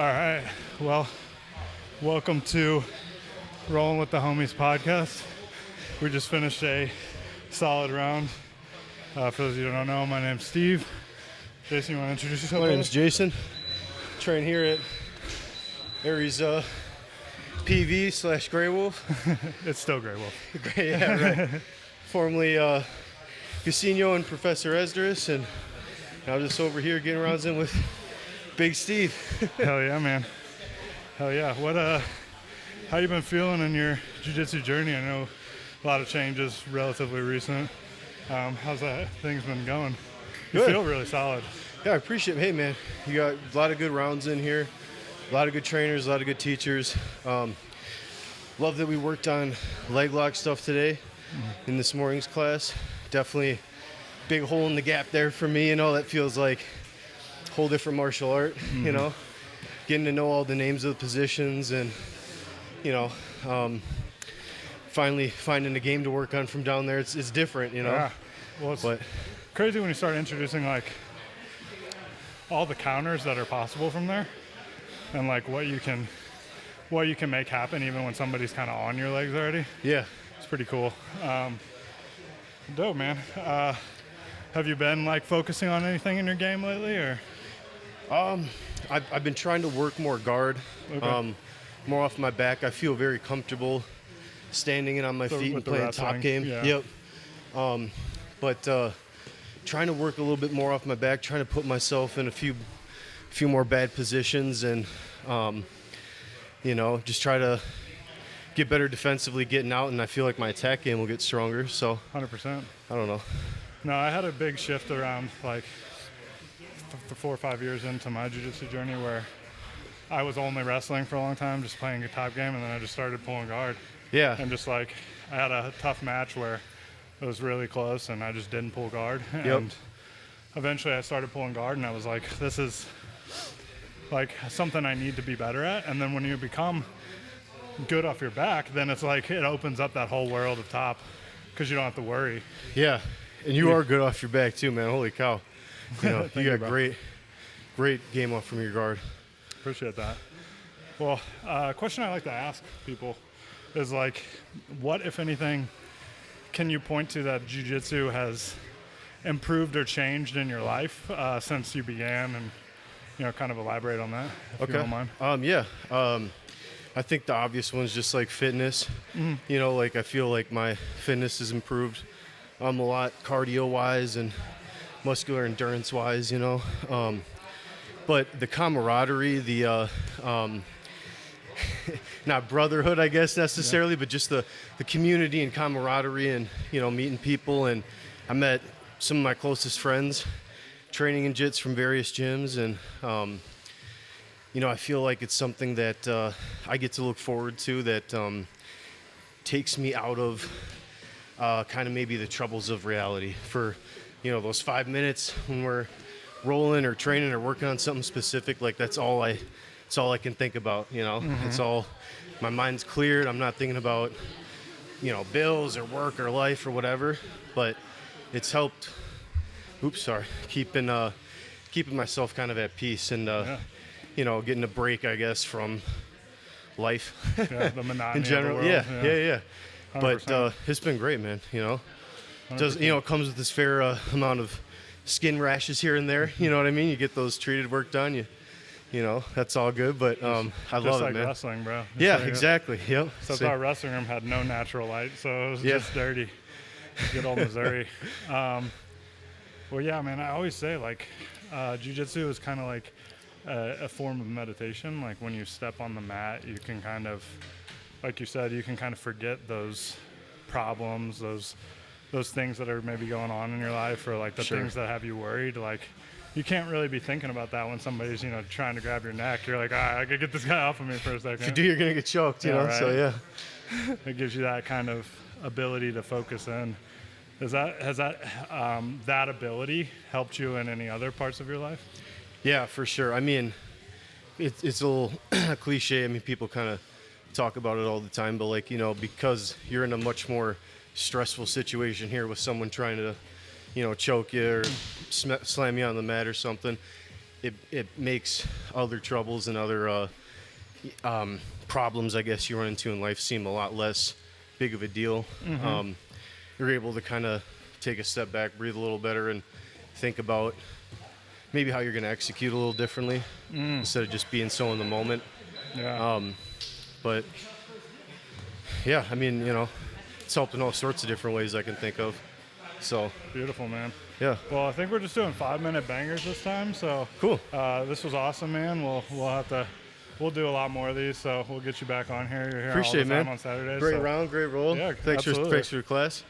All right. Well, welcome to Rollin with the Homies podcast. We just finished a solid round. For those of you who don't know, my name's Steve. Jason, you want to introduce yourself? My name's Jason. Train here at Aries PV / Grey Wolf. It's still Grey Wolf. Yeah, right. Formerly Casino and Professor Esdras, and now just over here getting rounds in with Big Steve. Hell yeah, man. Hell yeah. How you been feeling in your jiu-jitsu journey? I know a lot of changes, relatively recent. How's that things been going? You Good. feel really solid. Yeah, I appreciate it. Hey, man, you got a lot of good rounds in here, a lot of good trainers, a lot of good teachers. Love that we worked on leg lock stuff today in this morning's class. Definitely big hole in the gap there for me. That feels like a whole different martial art, getting to know all the names of the positions and, finally finding a game to work on from down there. It's different, Yeah. Well, it's crazy when you start introducing all the counters that are possible from there, and what you can make happen even when somebody's kind of on your legs already. Yeah. It's pretty cool. Dope, man. Have you been focusing on anything in your game lately, or? I've been trying to work more guard, Okay. more off my back. I feel very comfortable standing and on my feet and with the playing wrestling, top game. yeah. Yep. But trying to work a little bit more off my back, trying to put myself in a few more bad positions, and just try to get better defensively getting out, and I feel like my attack game will get stronger. So 100%. I don't know. No, I had a big shift around 4 or 5 years into my jiu-jitsu journey where I was only wrestling for a long time, just playing a top game, and then I just started pulling guard. Yeah. And just I had a tough match where it was really close and I just didn't pull guard. Yep. And eventually I started pulling guard, and I was like, this is something I need to be better at. And then when you become good off your back, then it's it opens up that whole world of top because you don't have to worry. Yeah. And you are good off your back too, man. Holy cow. You got bro. great game off from your guard. Appreciate that. Well, a question I like to ask people is what, if anything, can you point to that jiu-jitsu has improved or changed in your life since you began, and kind of elaborate on that if you don't mind. I think the obvious one is just fitness. I feel like my fitness has improved a lot cardio-wise and muscular endurance-wise, but the camaraderie, the not brotherhood, I guess, necessarily, but just the community and camaraderie and, meeting people. And I met some of my closest friends training in jits from various gyms. And, I feel like it's something that I get to look forward to that takes me out of kind of maybe the troubles of reality for, those 5 minutes when we're rolling or training or working on something specific. That's all I can think about, It's all, my mind's cleared. I'm not thinking about, bills or work or life or whatever, but it's helped, keeping myself kind of at peace and, getting a break, I guess, from life. Yeah, the monotony in general. of the world. Yeah. 100%. But it's been great, man, it comes with this fair amount of skin rashes here and there, you know what I mean? You get those treated, work done, that's all good, but I love it, man. Wrestling, bro. Yeah, exactly. Yep. Except our wrestling room had no natural light, so it was just dirty. Good old Missouri. Well, yeah, man, I always say, jiu-jitsu is kind of a form of meditation. When you step on the mat, you can kind of, like you said, you can kind of forget those problems, those things that are maybe going on in your life, or the Sure. things that have you worried. You can't really be thinking about that when somebody's, trying to grab your neck. You're like, I gotta get this guy off of me for a second. If you do, you're going to get choked, Right? So, yeah. It gives you that kind of ability to focus in. Has that ability helped you in any other parts of your life? Yeah, for sure. I mean, it's a little cliche. I mean, people kind of talk about it all the time, but because you're in a much more stressful situation here with someone trying to, choke you or slam you on the mat or something, it makes other troubles and other problems, I guess, you run into in life seem a lot less big of a deal. You're able to kind of take a step back, breathe a little better, and think about maybe how you're going to execute a little differently instead of just being so in the moment. Yeah. But yeah, I mean, you know, it's helped in all sorts of different ways I can think of. So Beautiful, man. yeah, Well, I think we're just doing 5-minute bangers this time. So cool. This was awesome, man. We'll do a lot more of these. So we'll get you back on here. You're here Appreciate all the it, time man. on Saturdays. Great so. round, great roll. Yeah, thanks absolutely. for the class.